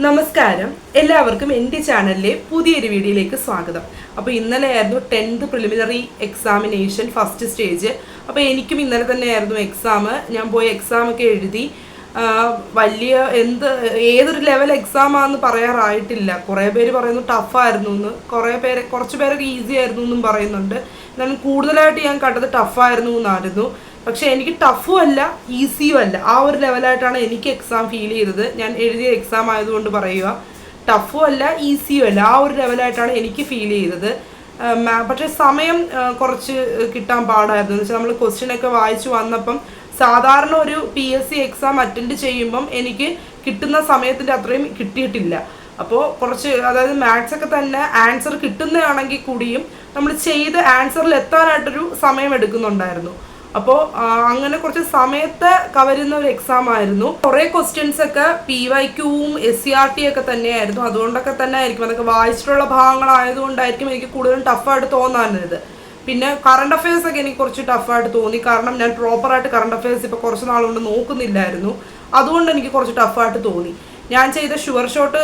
നമസ്കാരം, എല്ലാവർക്കും എൻ്റെ ചാനലിലെ പുതിയൊരു വീഡിയോയിലേക്ക് സ്വാഗതം. അപ്പോൾ ഇന്നലെയായിരുന്നു 10th preliminary examination first stage. അപ്പോൾ എനിക്കും ഇന്നലെ തന്നെയായിരുന്നു എക്സാം. ഞാൻ പോയി എക്സാമൊക്കെ എഴുതി. വലിയ ഏതൊരു ലെവൽ എക്സാമാണെന്ന് പറയാറായിട്ടില്ല. കുറേ പേര് പറയുന്നു ടഫായിരുന്നു എന്ന്, കുറച്ച് പേരൊക്കെ ഈസി ആയിരുന്നു എന്നും പറയുന്നുണ്ട്. എന്നാലും കൂടുതലായിട്ട് ഞാൻ കണ്ടത് ടഫായിരുന്നു എന്നായിരുന്നു. പക്ഷെ എനിക്ക് ടഫും അല്ല ഈസിയും അല്ല, ആ ഒരു ലെവലായിട്ടാണ് എനിക്ക് എക്സാം ഫീൽ ചെയ്തത്. ഞാൻ എഴുതിയ എക്സാം ആയതുകൊണ്ട് പറയുക, ടഫും അല്ല ഈസിയും അല്ല, ആ ഒരു ലെവലായിട്ടാണ് എനിക്ക് ഫീൽ ചെയ്തത്. പക്ഷെ സമയം കുറച്ച് കിട്ടാൻ പാടായിരുന്നു. എന്ന് വെച്ചാൽ നമ്മൾ ക്വസ്റ്റ്യനൊക്കെ വായിച്ചു വന്നപ്പം സാധാരണ ഒരു PSC എക്സാം അറ്റൻഡ് ചെയ്യുമ്പം എനിക്ക് കിട്ടുന്ന സമയത്തിൻ്റെ അത്രയും കിട്ടിയിട്ടില്ല. അപ്പോൾ കുറച്ച്, അതായത് മാത്സ് ഒക്കെ തന്നെ ആൻസർ കിട്ടുന്നതാണെങ്കിൽ കൂടിയും നമ്മൾ ചെയ്ത് ആൻസറിൽ എത്താനായിട്ടൊരു സമയം എടുക്കുന്നുണ്ടായിരുന്നു. അപ്പോൾ അങ്ങനെ കുറച്ച് സമയത്ത് കവരുന്ന ഒരു എക്സാം ആയിരുന്നു. കുറേ ക്വസ്റ്റ്യൻസ് ഒക്കെ PYQവും SCRT ഒക്കെ തന്നെയായിരുന്നു. അതുകൊണ്ടൊക്കെ തന്നെ ആയിരിക്കും, അതൊക്കെ വായിച്ചിട്ടുള്ള ഭാഗങ്ങളായതുകൊണ്ടായിരിക്കും എനിക്ക് കൂടുതലും ടഫായിട്ട് തോന്നാറുള്ളത്. പിന്നെ കറണ്ട് അഫയേഴ്സ് ഒക്കെ എനിക്ക് കുറച്ച് ടഫായിട്ട് തോന്നി. കാരണം ഞാൻ പ്രോപ്പറായിട്ട് കറണ്ട് അഫയേഴ്സ് ഇപ്പോൾ കുറച്ച് നാളുകൊണ്ട് നോക്കുന്നില്ലായിരുന്നു. അതുകൊണ്ട് എനിക്ക് കുറച്ച് ടഫായിട്ട് തോന്നി. ഞാൻ ചെയ്ത ഷുവർ ഷോട്ട്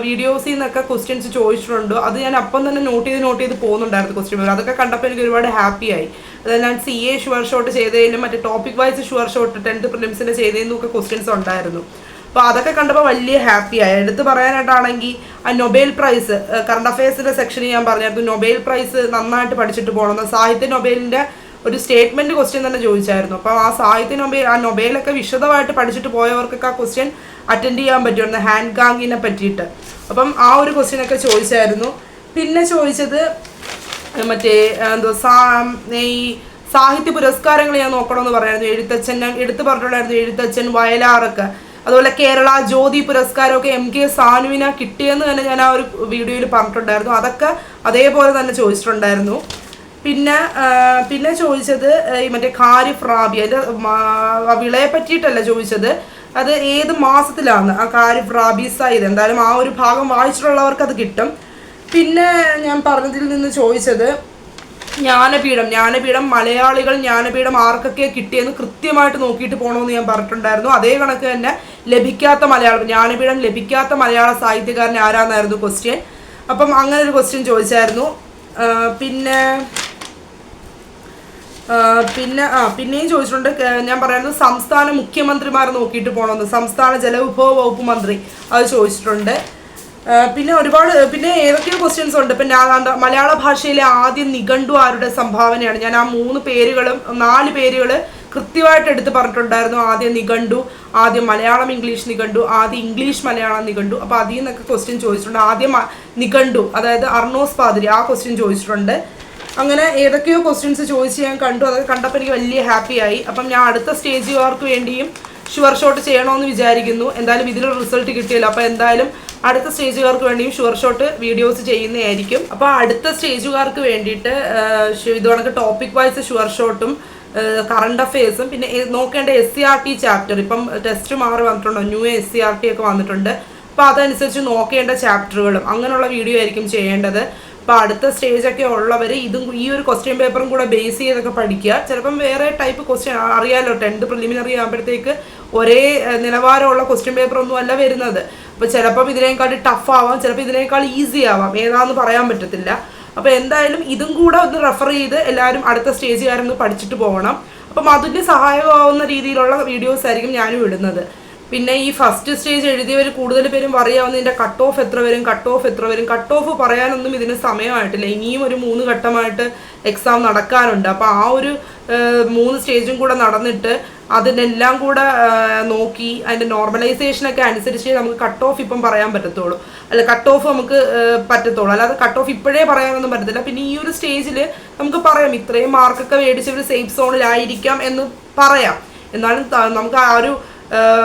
വീഡിയോസിൽ നിന്നൊക്കെ ക്വസ്റ്റ്യൻസ് ചോദിച്ചിട്ടുണ്ട്. അത് ഞാൻ അപ്പം തന്നെ നോട്ട് ചെയ്ത് പോകുന്നുണ്ടായിരുന്നു ക്വസ്റ്റ്യൻ പേപ്പർ. അതൊക്കെ കണ്ടപ്പോൾ എനിക്ക് ഒരുപാട് ഹാപ്പിയായി. അതായത് ഞാൻ CA ഷുവർ ഷോട്ട് ചെയ്തതിലും മറ്റേ topic wise sure shot 10th പ്രിലിംസിന് ചെയ്തതിനും ഒക്കെ ക്വസ്റ്റ്യൻസ് ഉണ്ടായിരുന്നു. അപ്പോൾ അതൊക്കെ കണ്ടപ്പോൾ വലിയ ഹാപ്പിയായി. എടുത്ത് പറയാനായിട്ടാണെങ്കിൽ ആ നൊബേൽ പ്രൈസ്, കറണ്ട് അഫയേഴ്സിൻ്റെ സെക്ഷനിൽ ഞാൻ പറഞ്ഞായിരുന്നു നൊബേൽ പ്രൈസ് നന്നായിട്ട് പഠിച്ചിട്ട് പോകണം. സാഹിത്യ നൊബേലിൻ്റെ ഒരു സ്റ്റേറ്റ്മെൻറ്റ് ക്വസ്റ്റ്യൻ തന്നെ ചോദിച്ചായിരുന്നു. അപ്പോൾ ആ സാഹിത്യ നൊബേലൊക്കെ വിശദമായിട്ട് പഠിച്ചിട്ട് പോയവർക്കൊക്കെ ആ ക്വസ്റ്റ്യൻ അറ്റൻഡ് ചെയ്യാൻ പറ്റുമായിരുന്നു, ഹാൻഡ് ഗാങ്ങിനെ പറ്റിയിട്ട്. അപ്പം ആ ഒരു ക്വസ്റ്റ്യനൊക്കെ ചോദിച്ചായിരുന്നു. പിന്നെ ചോദിച്ചത് മറ്റേ ഈ സാഹിത്യ പുരസ്കാരങ്ങൾ ഞാൻ നോക്കണമെന്ന് പറയായിരുന്നു. എഴുത്തച്ഛൻ ഞാൻ എടുത്തു പറഞ്ഞിട്ടുണ്ടായിരുന്നു, എഴുത്തച്ഛൻ, വയലാറൊക്കെ. അതുപോലെ കേരള ജ്യോതി പുരസ്കാരമൊക്കെ MK സാനുവിന് കിട്ടിയെന്ന് തന്നെ ഞാൻ ആ ഒരു വീഡിയോയിൽ പറഞ്ഞിട്ടുണ്ടായിരുന്നു. അതൊക്കെ അതേപോലെ തന്നെ ചോദിച്ചിട്ടുണ്ടായിരുന്നു. പിന്നെ ചോദിച്ചത് ഈ മറ്റേ ഖാരിഫ് റാബി, അതിൻ്റെ വിളയെ പറ്റിയിട്ടല്ല ചോദിച്ചത്, അത് ഏത് മാസത്തിലാണ് ആ ഖാരിഫ് റാബി സൈദ്. എന്തായാലും ആ ഒരു ഭാഗം വായിച്ചിട്ടുള്ളവർക്ക് അത് കിട്ടും. പിന്നെ ഞാൻ പറഞ്ഞതിൽ നിന്ന് ചോദിച്ചത് ജ്ഞാനപീഠം മലയാളികൾ ജ്ഞാനപീഠം ആർക്കൊക്കെ കിട്ടിയെന്ന് കൃത്യമായിട്ട് നോക്കിയിട്ട് പോകണമെന്ന് ഞാൻ പറഞ്ഞിട്ടുണ്ടായിരുന്നു. അതേ കണക്ക് തന്നെ ജ്ഞാനപീഠം ലഭിക്കാത്ത മലയാള സാഹിത്യകാരൻ ആരാന്നായിരുന്നു ക്വസ്റ്റ്യൻ. അപ്പം അങ്ങനെ ഒരു ക്വസ്റ്റ്യൻ ചോദിച്ചായിരുന്നു. പിന്നെയും ചോദിച്ചിട്ടുണ്ട്, ഞാൻ പറയുന്നത് സംസ്ഥാന മുഖ്യമന്ത്രിമാരെ നോക്കിയിട്ട് പോകണമെന്ന്, സംസ്ഥാന ജലവിഭവ വകുപ്പ് മന്ത്രി, അത് ചോദിച്ചിട്ടുണ്ട്. പിന്നെ ഏതൊക്കെയോ ക്വസ്റ്റ്യൻസ് ഉണ്ട്. പിന്നെ മലയാള ഭാഷയിലെ ആദ്യ നിഘണ്ടു ആരുടെ സംഭാവനയാണ്. ഞാൻ ആ 4 പേരുകൾ കൃത്യമായിട്ട് എടുത്ത് പറഞ്ഞിട്ടുണ്ടായിരുന്നു. ആദ്യ നിഘണ്ടു, ആദ്യം മലയാളം ഇംഗ്ലീഷ് നിഘണ്ടു, ആദ്യം ഇംഗ്ലീഷ് മലയാളം നിഘണ്ടു. അപ്പോൾ അതിൽ നിന്നൊക്കെ ക്വസ്റ്റ്യൻ ചോദിച്ചിട്ടുണ്ട്. ആദ്യം നിഘണ്ടു, അതായത് അർണോസ് പാതിരി, ആ ക്വസ്റ്റ്യൻ ചോദിച്ചിട്ടുണ്ട്. അങ്ങനെ ഏതൊക്കെയോ ക്വസ്റ്റ്യൻസ് ചോദിച്ച് ഞാൻ കണ്ടു. അതൊക്കെ കണ്ടപ്പോൾ എനിക്ക് വലിയ ഹാപ്പിയായി. അപ്പം ഞാൻ അടുത്ത സ്റ്റേജുകാർക്ക് വേണ്ടിയും ഷുവർ ഷോട്ട് ചെയ്യണമെന്ന് വിചാരിക്കുന്നു. എന്തായാലും ഇതിലൊരു റിസൾട്ട് കിട്ടിയല്ലോ. അപ്പോൾ എന്തായാലും അടുത്ത സ്റ്റേജുകാർക്ക് വേണ്ടിയും ഷുവർ ഷോട്ട് വീഡിയോസ് ചെയ്യുന്നതായിരിക്കും. അപ്പോൾ അടുത്ത സ്റ്റേജുകാർക്ക് വേണ്ടിയിട്ട് ഇത് കണക്ക് ടോപ്പിക് വൈസ് ഷുവർ ഷോട്ടും കറണ്ട് അഫയേഴ്സും പിന്നെ നോക്കേണ്ട SCRT ചാപ്റ്റർ, ഇപ്പം ടെസ്റ്റ് മാറി വന്നിട്ടുണ്ടോ, ന്യൂ SCRT ഒക്കെ വന്നിട്ടുണ്ട്. അപ്പോൾ അതനുസരിച്ച് നോക്കേണ്ട ചാപ്റ്ററുകളും അങ്ങനെയുള്ള വീഡിയോ ആയിരിക്കും ചെയ്യേണ്ടത്. അപ്പോൾ അടുത്ത സ്റ്റേജൊക്കെ ഉള്ളവർ ഈ ഒരു ക്വസ്റ്റ്യൻ പേപ്പറും കൂടെ ബേസ് ചെയ്തൊക്കെ പഠിക്കുക. ചിലപ്പം വേറെ ടൈപ്പ് ക്വസ്റ്റ്യൻ അറിയാമല്ലോ, 10th പ്രിലിമിനറി ആകുമ്പോഴത്തേക്ക് ഒരേ നിലവാരമുള്ള ക്വസ്റ്റ്യൻ പേപ്പറൊന്നും അല്ല വരുന്നത്. അപ്പോൾ ചിലപ്പം ഇതിനേക്കാൾ ടഫ് ആവാം, ചിലപ്പോൾ ഇതിനേക്കാൾ ഈസി ആവാം, ഏതാണെന്ന് പറയാൻ പറ്റത്തില്ല. അപ്പോൾ എന്തായാലും ഇതും കൂടെ ഒന്ന് റെഫർ ചെയ്ത് എല്ലാവരും അടുത്ത സ്റ്റേജുകാരൊന്ന് പഠിച്ചിട്ട് പോകണം. അപ്പം അതിന് സഹായമാവുന്ന രീതിയിലുള്ള വീഡിയോസ് ആയിരിക്കും ഞാനും ഇടുന്നത്. പിന്നെ ഈ ഫസ്റ്റ് സ്റ്റേജ് എഴുതിയവർ കൂടുതൽ പേരും പറയാവുന്നതിൻ്റെ കട്ട് ഓഫ് എത്ര വരും. കട്ട് ഓഫ് പറയാനൊന്നും ഇതിന് സമയമായിട്ടില്ല. ഇനിയും ഒരു 3 ഘട്ടമായിട്ട് എക്സാം നടക്കാനുണ്ട്. അപ്പോൾ ആ ഒരു 3 സ്റ്റേജും കൂടെ നടന്നിട്ട് അതിനെല്ലാം കൂടെ നോക്കി അതിൻ്റെ നോർമലൈസേഷനൊക്കെ അനുസരിച്ച് നമുക്ക് കട്ട് ഓഫ് ഇപ്പം പറയാൻ പറ്റത്തുള്ളൂ. കട്ട് ഓഫ് നമുക്ക് പറ്റത്തുള്ളൂ, അല്ലാതെ കട്ട് ഓഫ് ഇപ്പോഴേ പറയാനൊന്നും പറ്റത്തില്ല. പിന്നെ ഈ ഒരു സ്റ്റേജിൽ നമുക്ക് പറയാം ഇത്രയും മാർക്കൊക്കെ മേടിച്ചവർ സേഫ് സോണിലായിരിക്കാം എന്ന് പറയാം. എന്നാലും നമുക്ക് ആ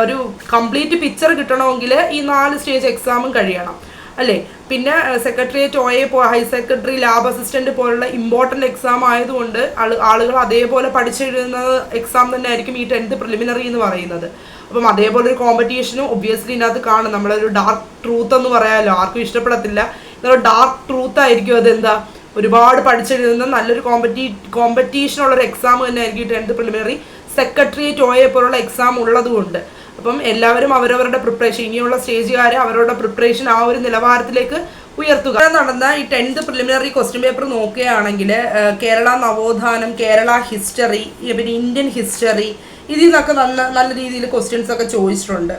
ഒരു കംപ്ലീറ്റ് പിക്ചർ കിട്ടണമെങ്കിൽ ഈ 4 സ്റ്റേജ് എക്സാമും കഴിയണം അല്ലേ. പിന്നെ secretariat higher secretary, lab assistant പോലുള്ള ഇമ്പോർട്ടൻ്റ് എക്സാം ആയതുകൊണ്ട് ആളുകൾ അതേപോലെ പഠിച്ചെഴുതുന്ന എക്സാം തന്നെ ആയിരിക്കും ഈ 10th പ്രിലിമിനറി എന്ന് പറയുന്നത്. അപ്പം അതേപോലെ ഒരു കോമ്പറ്റീഷനും ഒബ്വിയസ്ലി ഇതിനകത്ത് കാണും. നമ്മളൊരു ഡാർക്ക് ട്രൂത്ത് എന്ന് പറയാമല്ലോ, ആർക്കും ഇഷ്ടപ്പെടത്തില്ല. എന്നാൽ ഡാർക്ക് ട്രൂത്ത് ആയിരിക്കും അതെന്താ, ഒരുപാട് പഠിച്ചെഴുതുന്ന നല്ലൊരു കോമ്പറ്റീഷനുള്ളൊരു എക്സാം തന്നെ ആയിരിക്കും 10th പ്രിലിമിനറി. സെക്രട്ടേറിയറ്റ് പോലുള്ള എക്സാം ഉള്ളതുകൊണ്ട് അപ്പം എല്ലാവരും അവരവരുടെ പ്രിപ്പറേഷൻ, ഇനിയുള്ള സ്റ്റേജുകാരെ അവരുടെ പ്രിപ്പറേഷൻ ആ ഒരു നിലവാരത്തിലേക്ക് ഉയർത്തുക. നടന്ന ഈ 10th പ്രിലിമിനറി ക്വസ്റ്റ്യൻ പേപ്പർ നോക്കുകയാണെങ്കിൽ കേരള നവോത്ഥാനം, കേരള ഹിസ്റ്ററി, പിന്നെ ഇന്ത്യൻ ഹിസ്റ്ററി, ഇതിൽ നിന്നൊക്കെ നല്ല രീതിയിൽ ക്വസ്റ്റ്യൻസ് ഒക്കെ ചോദിച്ചിട്ടുണ്ട്.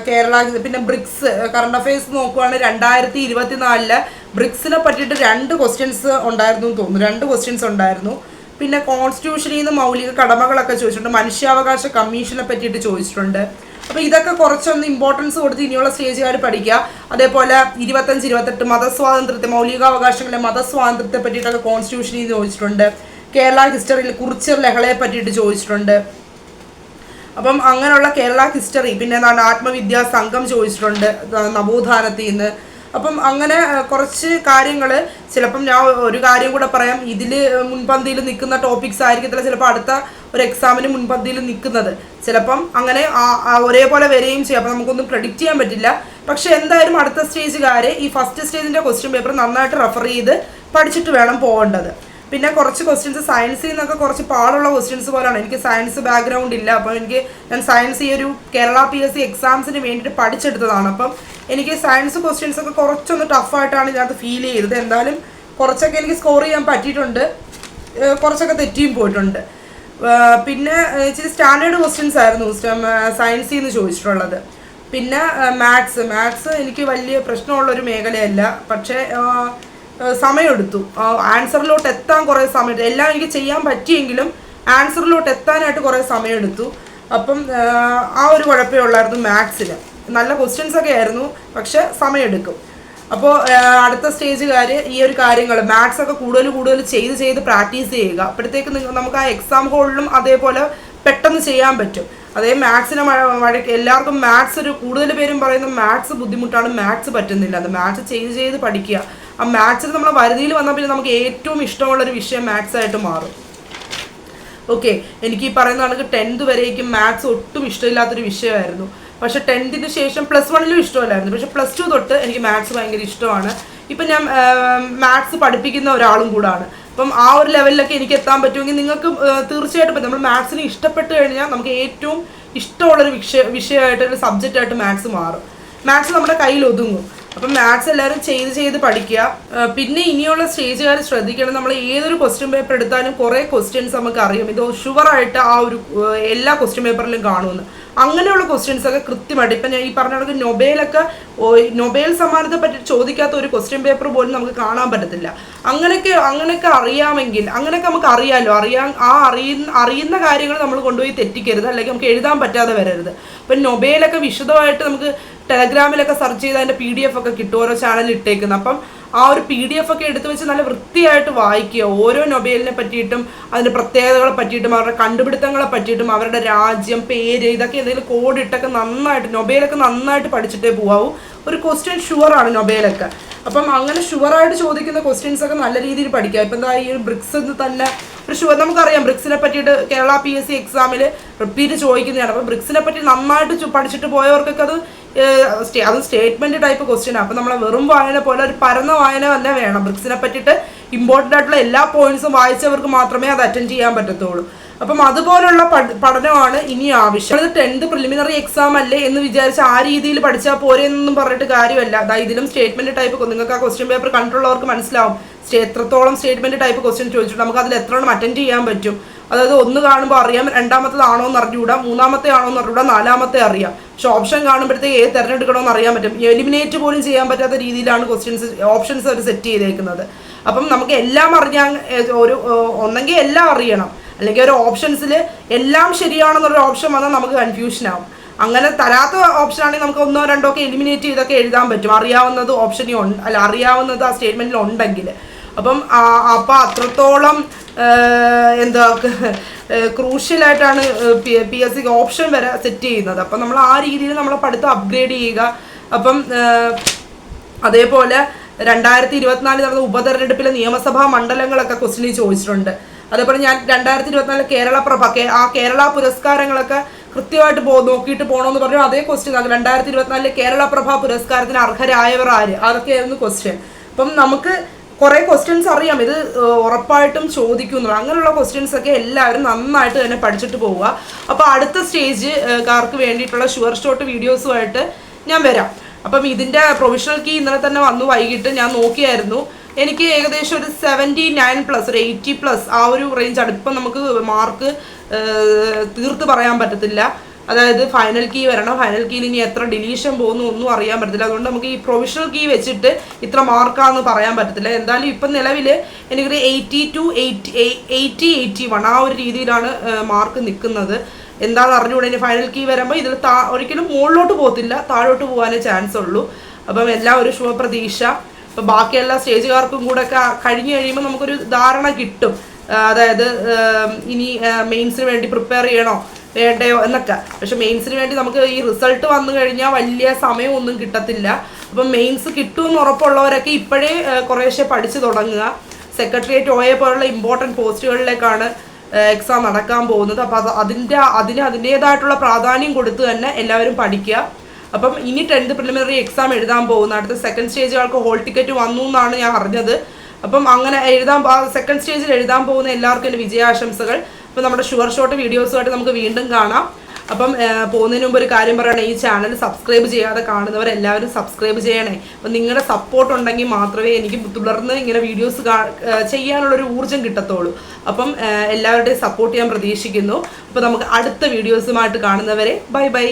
കേരള, പിന്നെ ബ്രിക്സ് കറണ്ട് അഫയേഴ്സ് നോക്കുവാണെങ്കിൽ 2024 ബ്രിക്സിനെ പറ്റിയിട്ട് 2 ക്വസ്റ്റ്യൻസ് ഉണ്ടായിരുന്നു എന്ന് തോന്നുന്നു, 2 ക്വസ്റ്റ്യൻസ് ഉണ്ടായിരുന്നു. പിന്നെ കോൺസ്റ്റിറ്റ്യൂഷനിൽ നിന്ന് മൗലിക കടമകളൊക്കെ ചോദിച്ചിട്ടുണ്ട്, മനുഷ്യാവകാശ കമ്മീഷനെ പറ്റിയിട്ട് ചോദിച്ചിട്ടുണ്ട്. അപ്പോൾ ഇതൊക്കെ കുറച്ചൊന്ന് ഇമ്പോർട്ടൻസ് കൊടുത്ത് ഇനിയുള്ള സ്റ്റേജുകാർ പഠിക്കുക. അതേപോലെ 25-28 മതസ്വാതന്ത്ര്യത്തെ, മൗലികാവകാശങ്ങളിലെ മതസ്വാതന്ത്ര്യത്തെ പറ്റിയിട്ടൊക്കെ കോൺസ്റ്റിറ്റ്യൂഷനിൽ ചോദിച്ചിട്ടുണ്ട്. കേരള ഹിസ്റ്ററിയിൽ കുറിച്യർ ലഹളയെ പറ്റിയിട്ട് ചോദിച്ചിട്ടുണ്ട്. അപ്പം അങ്ങനെയുള്ള കേരള ഹിസ്റ്ററി, പിന്നെ എന്താണ് ആത്മവിദ്യാ സംഘം ചോദിച്ചിട്ടുണ്ട് നവോത്ഥാനത്തിൽ നിന്ന്. അപ്പം അങ്ങനെ കുറച്ച് കാര്യങ്ങൾ, ചിലപ്പം ഞാൻ ഒരു കാര്യം കൂടെ പറയാം, ഇതിൽ മുൻപന്തിയിൽ നിൽക്കുന്ന ടോപ്പിക്സ് ആയിരിക്കത്തില്ല ചിലപ്പോൾ അടുത്ത ഒരു എക്സാമിന് മുൻപന്തിയിൽ നിൽക്കുന്നത്. ചിലപ്പം അങ്ങനെ ഒരേപോലെ വരികയും ചെയ്യും. അപ്പം നമുക്കൊന്നും പ്രെഡിക്റ്റ് ചെയ്യാൻ പറ്റില്ല. പക്ഷെ എന്തായാലും അടുത്ത സ്റ്റേജുകാരെ ഈ ഫസ്റ്റ് സ്റ്റേജിൻ്റെ ക്വസ്റ്റ്യൻ പേപ്പർ നന്നായിട്ട് റെഫർ ചെയ്ത് പഠിച്ചിട്ട് വേണം പോകേണ്ടത്. പിന്നെ കുറച്ച് ക്വസ്റ്റ്യൻസ് സയൻസിൽ നിന്നൊക്കെ കുറച്ച് പാടുള്ള ക്വസ്റ്റ്യൻസ് പോലെയാണ്. എനിക്ക് സയൻസ് ബാക്ക്ഗ്രൗണ്ട് ഇല്ല, അപ്പോൾ ഞാൻ സയൻസ് ഈ ഒരു കേരള PSC എക്സാംസിന് വേണ്ടിയിട്ട് പഠിച്ചെടുത്തതാണ്. അപ്പം എനിക്ക് സയൻസ് ക്വസ്റ്റ്യൻസ് ഒക്കെ കുറച്ചൊന്ന് ടഫായിട്ടാണ് ഇതിനകത്ത് ഫീൽ ചെയ്തത്. എന്തായാലും കുറച്ചൊക്കെ എനിക്ക് സ്കോർ ചെയ്യാൻ പറ്റിയിട്ടുണ്ട്, കുറച്ചൊക്കെ തെറ്റിയും പോയിട്ടുണ്ട്. പിന്നെ ഇച്ചിരി സ്റ്റാൻഡേർഡ് ക്വസ്റ്റ്യൻസ് ആയിരുന്നു സയൻസിൽ നിന്ന് ചോദിച്ചിട്ടുള്ളത്. പിന്നെ മാത്സ് എനിക്ക് വലിയ പ്രശ്നമുള്ളൊരു മേഖലയല്ല, പക്ഷേ സമയമെടുത്തു ആൻസറിലോട്ട് എത്താൻ കുറേ സമയം. എല്ലാം എനിക്ക് ചെയ്യാൻ പറ്റിയെങ്കിലും ആൻസറിലോട്ട് എത്താനായിട്ട് കുറേ സമയമെടുത്തു. അപ്പം ആ ഒരു കുഴപ്പമേ ഉള്ളായിരുന്നു മാത്സിന്. നല്ല ക്വസ്റ്റ്യൻസ് ഒക്കെ ആയിരുന്നു, പക്ഷെ സമയമെടുക്കും. അപ്പോൾ അടുത്ത സ്റ്റേജുകാർ ഈ ഒരു കാര്യങ്ങൾ മാത്സ് ഒക്കെ കൂടുതൽ ചെയ്ത് പ്രാക്ടീസ് ചെയ്യുക. അപ്പോഴത്തേക്ക് നമുക്ക് ആ എക്സാം ഹോളിലും അതേപോലെ പെട്ടെന്ന് ചെയ്യാൻ പറ്റും. അതേ മാത്സിനെ എല്ലാവർക്കും മാത്സ് കൂടുതൽ പേരും പറയുന്ന മാത്സ് ബുദ്ധിമുട്ടാണ്, മാത്സ് പറ്റുന്നില്ല. അത് മാത്സ് ചെയ്ത് പഠിക്കുക. ആ മാത്സിൽ നമ്മളെ വരുതിയിൽ വന്നാൽ പിന്നെ നമുക്ക് ഏറ്റവും ഇഷ്ടമുള്ളൊരു വിഷയം മാത്സ് ആയിട്ട് മാറും. ഓക്കെ, എനിക്ക് ഈ പറയുന്ന കണക്ക് 10th വരേക്കും മാത്സ് ഒട്ടും ഇഷ്ടമില്ലാത്തൊരു വിഷയമായിരുന്നു. പക്ഷേ 10th ശേഷം +1 ഇഷ്ടമല്ലായിരുന്നു, പക്ഷേ +2 തൊട്ട് എനിക്ക് മാത്സ് ഭയങ്കര ഇഷ്ടമാണ്. ഇപ്പം ഞാൻ മാത്സ് പഠിപ്പിക്കുന്ന ഒരാളും കൂടാണ്. അപ്പം ആ ഒരു ലെവലിലൊക്കെ എനിക്ക് എത്താൻ പറ്റുമെങ്കിൽ നിങ്ങൾക്ക് തീർച്ചയായിട്ടും പറ്റും. നമ്മൾ മാത്സിന് ഇഷ്ടപ്പെട്ട് കഴിഞ്ഞാൽ നമുക്ക് ഏറ്റവും ഇഷ്ടമുള്ളൊരു വിഷയമായിട്ടൊരു സബ്ജക്റ്റായിട്ട് മാത്സ് മാറും. മാത്സ് നമ്മുടെ കയ്യിൽ ഒതുങ്ങും. അപ്പം മാത്സ് എല്ലാവരും ചെയ്ത് പഠിക്കുക. പിന്നെ ഇനിയുള്ള സ്റ്റേജുകാർ ശ്രദ്ധിക്കണം, നമ്മൾ ഏതൊരു ക്വസ്റ്റ്യൻ പേപ്പർ എടുത്താലും കുറേ ക്വസ്റ്റ്യൻസ് നമുക്ക് അറിയാം, ഇത് ഷുവറായിട്ട് ആ ഒരു എല്ലാ ക്വസ്റ്റ്യൻ പേപ്പറിലും കാണുമെന്ന്. അങ്ങനെയുള്ള ക്വസ്റ്റ്യൻസ് ഒക്കെ കൃത്യമായിട്ട് ഇപ്പം ഞാൻ ഈ പറഞ്ഞ കണക്ക് നൊബേൽ സമ്മാനത്തെ പറ്റി ചോദിക്കാത്ത ഒരു ക്വസ്റ്റ്യൻ പേപ്പർ പോലും നമുക്ക് കാണാൻ പറ്റത്തില്ല. അങ്ങനെയൊക്കെ അറിയാമെങ്കിൽ, അങ്ങനെയൊക്കെ നമുക്ക് അറിയാമല്ലോ, അറിയുന്ന കാര്യങ്ങൾ നമ്മൾ കൊണ്ടുപോയി തെറ്റിക്കരുത്, അല്ലെങ്കിൽ നമുക്ക് എഴുതാൻ പറ്റാതെ വരരുത്. ഇപ്പം നൊബേലൊക്കെ വിശദമായിട്ട് നമുക്ക് ടെലഗ്രാമിലൊക്കെ സെർച്ച് ചെയ്ത് അതിൻ്റെ PDF ഒക്കെ കിട്ടും, ഓരോ ചാനലിൽ ഇട്ടേക്കുന്നത്. അപ്പം ആ ഒരു PDF ഒക്കെ എടുത്ത് വെച്ച് നല്ല വൃത്തിയായിട്ട് വായിക്കുക. ഓരോ നൊബേലിനെ പറ്റിയിട്ടും അതിൻ്റെ പ്രത്യേകതകളെ പറ്റിയിട്ടും അവരുടെ കണ്ടുപിടുത്തങ്ങളെ പറ്റിയിട്ടും അവരുടെ രാജ്യം, പേര്, ഇതൊക്കെ എന്തെങ്കിലും കോഡിട്ടൊക്കെ നന്നായിട്ട് നൊബേലൊക്കെ നന്നായിട്ട് പഠിച്ചിട്ടേ പോകാവൂ. ഒരു ക്വസ്റ്റ്യൻ ഷുവറാണ് നൊബേലൊക്കെ. അപ്പം അങ്ങനെ ഷുവറായിട്ട് ചോദിക്കുന്ന ക്വസ്റ്റ്യൻസ് ഒക്കെ നല്ല രീതിയിൽ പഠിക്കുക. ഇപ്പം എന്താ ഈ ഒരു ബ്രിക്സ് തന്നെ ഒരു നമുക്കറിയാം, ബ്രിക്സിനെ പറ്റിയിട്ട് കേരള PSC എക്സാമിൽ റിപ്പീറ്റ് ചോദിക്കുന്നതാണ്. അപ്പോൾ ബ്രിക്സിനെ പറ്റി നന്നായിട്ട് പഠിച്ചിട്ട് പോയവർക്കൊക്കെ അത് സ്റ്റേറ്റ്മെൻറ്റ് ടൈപ്പ് ക്വസ്റ്റ്യനാണ്. അപ്പോൾ നമ്മളെ വെറും വായന പോലെ ഒരു പരന്ന വായന തന്നെ വേണം. ബ്രിക്സിനെ പറ്റിയിട്ട് ഇമ്പോർട്ടൻ്റ് ആയിട്ടുള്ള എല്ലാ പോയിന്റ്സും വായിച്ചവർക്ക് മാത്രമേ അത് അറ്റൻഡ് ചെയ്യാൻ പറ്റത്തുള്ളൂ. അപ്പം അതുപോലുള്ള പഠനമാണ് ഇനി ആവശ്യം. അത് 10th പ്രിലിമിനറി എക്സാം അല്ലേ എന്ന് വിചാരിച്ച് ആ രീതിയിൽ പഠിച്ചാൽ പോരെ എന്നൊന്നും പറഞ്ഞിട്ട് കാര്യമല്ല. അതായത് ഇതിലും സ്റ്റേറ്റ്മെൻറ്റ് ടൈപ്പ് നിങ്ങൾക്ക് ആ ക്വസ്റ്റ്യൻ പേപ്പർ കണ്ടിട്ടുള്ളവർക്ക് മനസ്സിലാവും എത്രത്തോളം സ്റ്റേറ്റ്മെൻറ്റ് ടൈപ്പ് ക്വസ്റ്റ്യൻ ചോദിച്ചിട്ട് നമുക്ക് അതിൽ എത്ര അറ്റൻഡ് ചെയ്യാൻ പറ്റും. അതായത് ഒന്ന് കാണുമ്പോൾ അറിയാം, രണ്ടാമത്തേതാണോ എന്ന് അറിഞ്ഞുകൂടാ, മൂന്നാമത്തെ ആണോ എന്ന് അറിഞ്ഞുകൂടാ, നാലാമത്തെ അറിയാം. പക്ഷെ ഓപ്ഷൻ കാണുമ്പോഴത്തേക്ക് ഏത് തിരഞ്ഞെടുക്കണമെന്ന് അറിയാൻ പറ്റും. എലിമിനേറ്റ് പോലും ചെയ്യാൻ പറ്റാത്ത രീതിയിലാണ് ഓപ്ഷൻസ് അവർ സെറ്റ് ചെയ്തേക്കുന്നത്. അപ്പം നമുക്ക് എല്ലാം അറിയാൻ ഒന്നെങ്കിൽ എല്ലാം അറിയണം, അല്ലെങ്കിൽ ഒരു ഓപ്ഷൻസിൽ എല്ലാം ശരിയാണെന്നൊരു ഓപ്ഷൻ വന്നാൽ നമുക്ക് കൺഫ്യൂഷൻ ആവും. അങ്ങനെ തരാത്ത ഓപ്ഷൻ ആണെങ്കിൽ നമുക്ക് 1 or 2 ഒക്കെ എലിമിനേറ്റ് ചെയ്തൊക്കെ എഴുതാൻ പറ്റും, അറിയാവുന്നത് അറിയാവുന്നത് ആ സ്റ്റേറ്റ്മെൻറ്റിൽ ഉണ്ടെങ്കിൽ. അപ്പം അത്രത്തോളം ക്രൂഷ്യലായിട്ടാണ് PSC ഓപ്ഷൻ വരെ സെറ്റ് ചെയ്യുന്നത്. അപ്പം നമ്മൾ ആ രീതിയിൽ നമ്മളെ പഠിത്തം അപ്ഗ്രേഡ് ചെയ്യുക. അപ്പം അതേപോലെ 2024 നടന്ന ഉപതെരഞ്ഞെടുപ്പിലെ നിയമസഭാ മണ്ഡലങ്ങളൊക്കെ ക്വസ്റ്റ്യനിൽ ചോദിച്ചിട്ടുണ്ട്. അതേപോലെ ഞാൻ 2024 കേരള പുരസ്കാരങ്ങളൊക്കെ കൃത്യമായിട്ട് നോക്കിയിട്ട് പോകണമെന്ന് പറഞ്ഞു. അതേ ക്വസ്റ്റ്യൻ 2024 കേരള പ്രഭ പുരസ്കാരത്തിന് അർഹരായവർ ആര്, അതൊക്കെയായിരുന്നു ക്വസ്റ്റ്യൻ. അപ്പം നമുക്ക് കുറേ ക്വസ്റ്റ്യൻസ് അറിയാം, ഇത് ഉറപ്പായിട്ടും ചോദിക്കുന്നു. അങ്ങനെയുള്ള ക്വസ്റ്റ്യൻസ് ഒക്കെ എല്ലാവരും നന്നായിട്ട് തന്നെ പഠിച്ചിട്ട് പോവുക. അപ്പോൾ അടുത്ത സ്റ്റേജുകാർക്ക് വേണ്ടിയിട്ടുള്ള ഷുവർ ഷോട്ട് വീഡിയോസുമായിട്ട് ഞാൻ വരാം. അപ്പം ഇതിൻ്റെ പ്രൊവിഷണൽ കീ ഇന്നലെ തന്നെ വന്നു വൈകിട്ട് ഞാൻ നോക്കിയായിരുന്നു. എനിക്ക് ഏകദേശം ഒരു 79+, ഒരു 80+ ആ ഒരു റേഞ്ച് അടുപ്പം നമുക്ക് മാർക്ക് തീർത്ത് പറയാൻ പറ്റത്തില്ല. അതായത് ഫൈനൽ കീ വരണം, ഫൈനൽ കീയിൽ ഇനി എത്ര ഡിലീഷൻ പോകുന്നു ഒന്നും അറിയാൻ പറ്റത്തില്ല. അതുകൊണ്ട് നമുക്ക് ഈ പ്രൊവിഷണൽ കീ വെച്ചിട്ട് ഇത്ര മാർക്കാണെന്ന് പറയാൻ പറ്റത്തില്ല. എന്തായാലും ഇപ്പം നിലവിൽ എനിക്കൊരു 82, 80, 81 ആ ഒരു രീതിയിലാണ് മാർക്ക് നിൽക്കുന്നത്. എന്താണെന്ന് അറിഞ്ഞുകൂടെ. ഇനി ഫൈനൽ കീ വരുമ്പോൾ ഇതിൽ ഒരിക്കലും മുകളിലോട്ട് പോകത്തില്ല, താഴോട്ട് പോകാനേ ചാൻസ് ഉള്ളൂ. അപ്പം എല്ലാം ഒരു ശുഭപ്രതീക്ഷ. അപ്പം ബാക്കിയെല്ലാ സ്റ്റേജുകാർക്കും കൂടെ ഒക്കെ കഴിഞ്ഞ് കഴിയുമ്പോൾ നമുക്കൊരു ധാരണ കിട്ടും. അതായത് ഇനി മെയിൻസിന് വേണ്ടി പ്രിപ്പയർ ചെയ്യണോ വേണ്ടയോ എന്നൊക്കെ. പക്ഷെ മെയിൻസിന് വേണ്ടി നമുക്ക് ഈ റിസൾട്ട് വന്നു കഴിഞ്ഞാൽ വലിയ സമയമൊന്നും കിട്ടത്തില്ല. അപ്പം മെയിൻസ് കിട്ടുമെന്ന് ഉറപ്പുള്ളവരൊക്കെ ഇപ്പോഴേ കുറേശ്ശെ പഠിച്ചു തുടങ്ങുക. സെക്രട്ടേറിയറ്റ് OA പോലുള്ള ഇമ്പോർട്ടൻറ്റ് പോസ്റ്റുകളിലേക്കാണ് എക്സാം നടക്കാൻ പോകുന്നത്. അപ്പോൾ അതിന് അതിൻ്റേതായിട്ടുള്ള പ്രാധാന്യം കൊടുത്ത് തന്നെ എല്ലാവരും പഠിക്കുക. അപ്പം ഇനി 10th പ്രിലിമിനറി എക്സാം എഴുതാൻ പോകുന്ന അടുത്ത സെക്കൻഡ് സ്റ്റേജുകാർക്ക് ഹോൾ ടിക്കറ്റ് വന്നു എന്നാണ് ഞാൻ അറിഞ്ഞത്. അപ്പം അങ്ങനെ സെക്കൻഡ് സ്റ്റേജിൽ എഴുതാൻ പോകുന്ന എല്ലാവർക്കും എൻ്റെ വിജയാശംസകൾ. അപ്പോൾ നമ്മുടെ ഷുവർ ഷോട്ട് വീഡിയോസുമായിട്ട് നമുക്ക് വീണ്ടും കാണാം. അപ്പം പോകുന്നതിന് മുമ്പ് ഒരു കാര്യം പറയണേ, ഈ ചാനൽ സബ്സ്ക്രൈബ് ചെയ്യാതെ കാണുന്നവരെല്ലാവരും സബ്സ്ക്രൈബ് ചെയ്യണേ. അപ്പം നിങ്ങളുടെ സപ്പോർട്ട് ഉണ്ടെങ്കിൽ മാത്രമേ എനിക്ക് തുടർന്ന് ഇങ്ങനെ വീഡിയോസ് ചെയ്യാനുള്ളൊരു ഊർജ്ജം കിട്ടത്തുള്ളൂ. അപ്പം എല്ലാവരുടെയും സപ്പോർട്ട് ഞാൻ പ്രതീക്ഷിക്കുന്നു. അപ്പോൾ നമുക്ക് അടുത്ത വീഡിയോസുമായിട്ട് കാണുന്നവരെ ബൈ ബൈ.